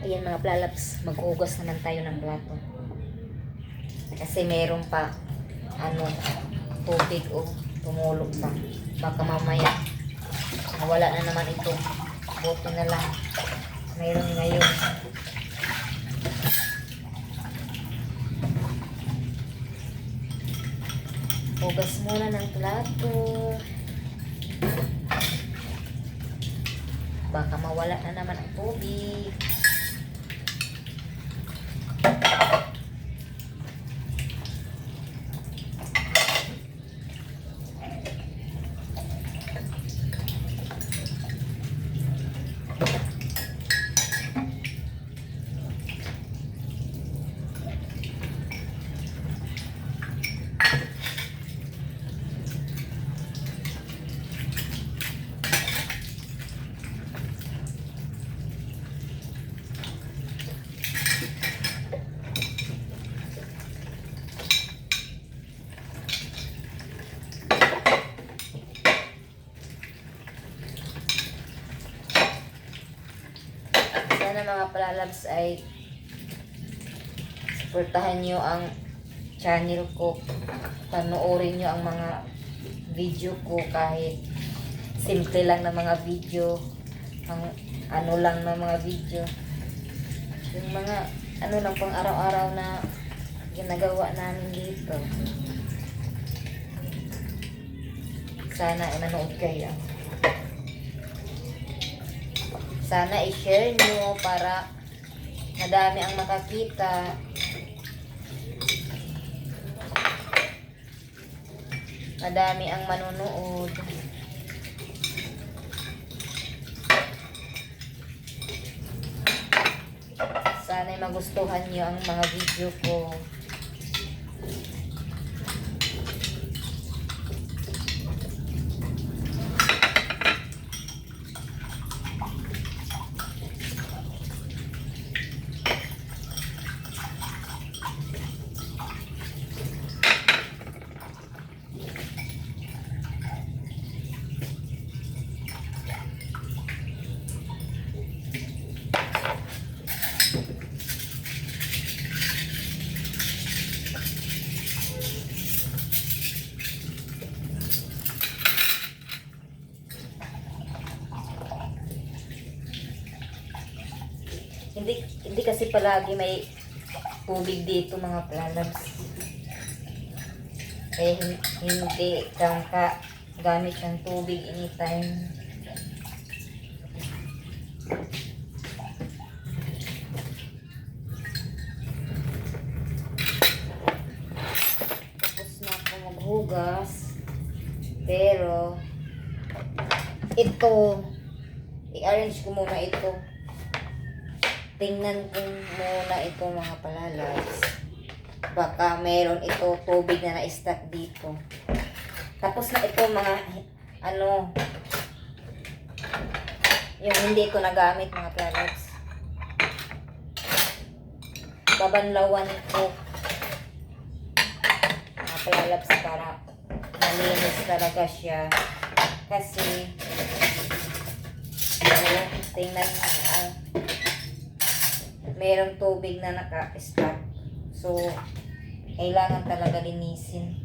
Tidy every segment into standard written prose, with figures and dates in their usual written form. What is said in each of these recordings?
Ayan mga plalaps, maghugas naman tayo ng plato. Kasi meron pa, tubig o tumulog pa. Baka mamaya, wala na naman ito. Buti na lang. Meron ngayon. Hugas muna ng plato. Baka mawala na naman ang tubig. Sana mga palalabs ay suportahan nyo ang channel ko, panoorin nyo ang mga video ko kahit simple lang na mga video, ang lang na mga video, yung mga lang pang araw-araw na ginagawa namin dito. Sana ay manood kayo. Sana i-share nyo para madami ang makakita. Madami ang manunood. Sana ay magustuhan nyo ang mga video ko. Hindi kasi palagi may tubig dito mga planags. Eh hindi kang gamit ng tubig anytime. Tapos na ako maghugas. Pero ito, i-arrange ko muna ito. Tingnan ko muna ito mga palalabs. Baka meron ito tubig na na-stack dito. Tapos na ito mga yung hindi ko nagamit mga palalabs. Babanlawan ko mga palalabs para malinis talaga siya. Kasi tingnan mo merong tubig na naka-stack. So, kailangan talaga linisin.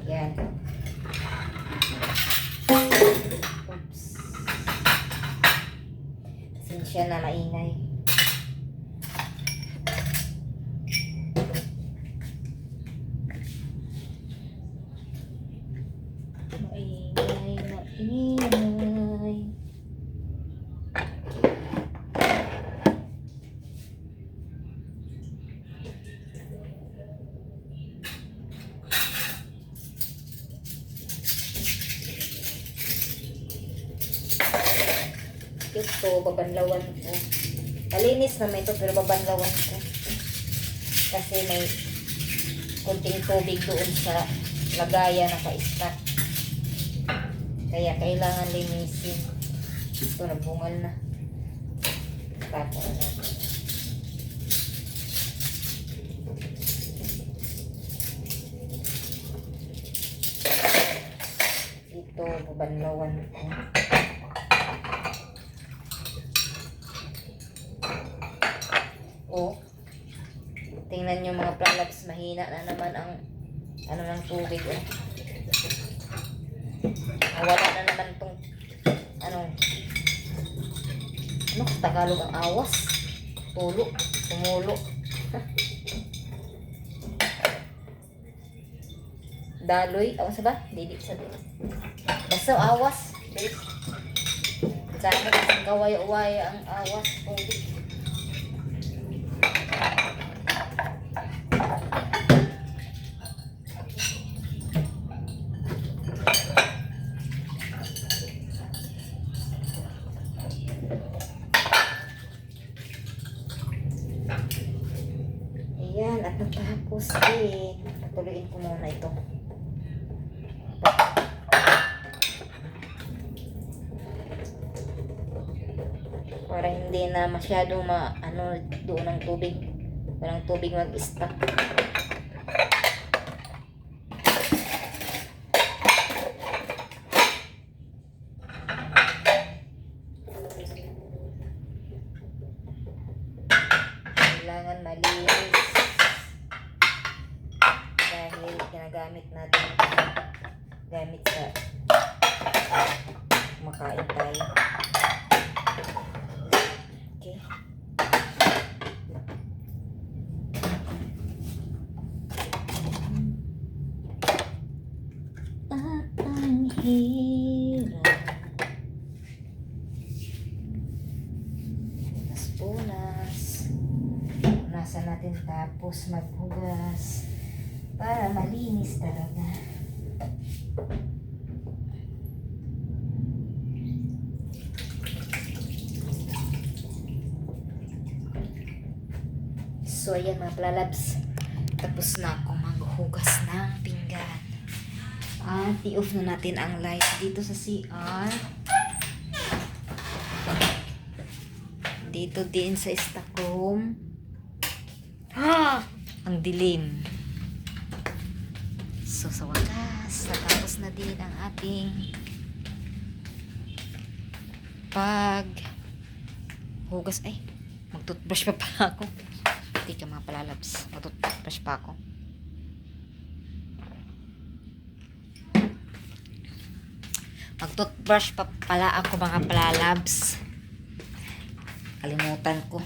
Yan. Oops. Pasensya na maingay. Ingay. Ito, babanlawan ko. Malinis naman ito pero babanlawan ko. Kasi may kunting tubig doon sa lagayan na ka-stack. Kaya kailangan linisin. Ito, nabungal na. Tapos na. banlawan ko. Oh. Tingnan nyo mga pralabs, mahina na naman ang ano ng tubig. Oh. Wala na naman tong ano Tagalog ang awas. Tulo. Tumulo. Daloy. Awan sa ba? Dili sa dili. Basta awas. Sana kasing kawaya-waya ang awas. Tubig. Ayan, at natapos din. Patuloyin ko muna ito. Para hindi na masyado doon ang tubig. Walang tubig mag-stuck. Kailangan malinis. Dahil ginagamit natin gamit sa kumakain tayo. Okay. At ang hirap. Punas. Punasan natin tapos maghugas para malinis talaga. So ayan mga plalabs, tapos na ako maghugas ng pinggan. At i-off na natin ang light dito sa CR. Dito din sa stock room. Ang dilim. So sa wakas, natapos na din ang ating hugas. Ay, mag-toothbrush pa pala ako. Hindi ka mga palalabs. Mag-toothbrush pa ako. Mag-toothbrush pa pala ako mga palalabs. Kalimutan ko.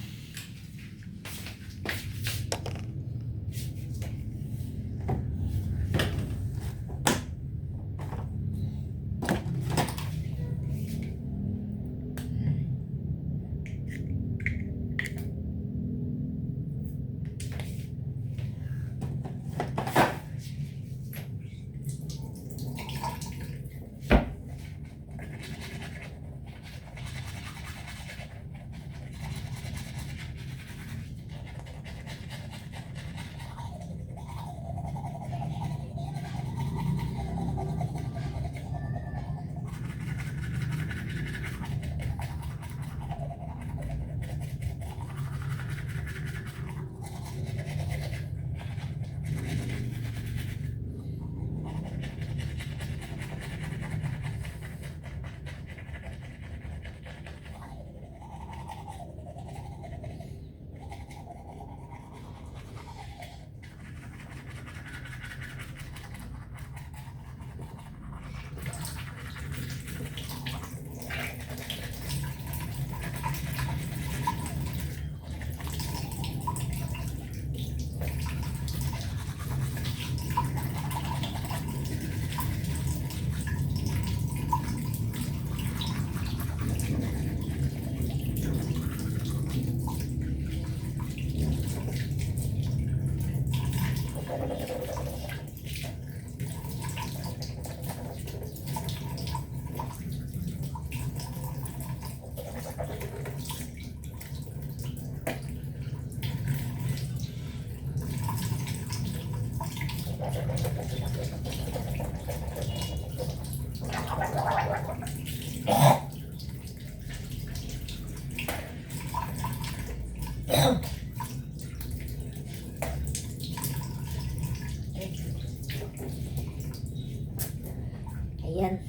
Ayan.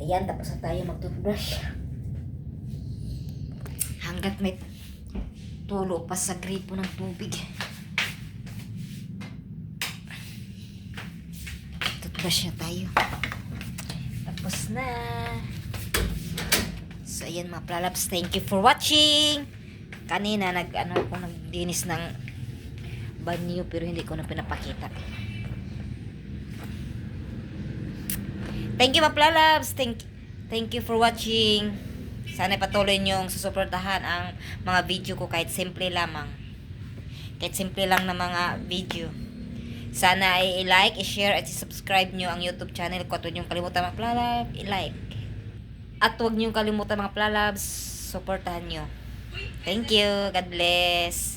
Ayan, tapos na tayo mag-toothbrush. Hanggat may tulo pa sa gripo ng tubig. Toothbrush na tayo. Tapos na. So, ayan mga plalabs. Thank you for watching. Kanina, nagdinis ng banyo pero hindi ko na pinapakita. Thank you mga plalabs. Thank you for watching. Sana patuloy niyong susuportahan ang mga video ko kahit simple lamang. Kahit simple lang na mga video. Sana ay i-like, i-share, at i-subscribe nyo ang YouTube channel ko. At huwag niyong kalimutan mga plalabs, i-like. At huwag niyong kalimutan mga plalabs, supportahan nyo. Thank you. God bless.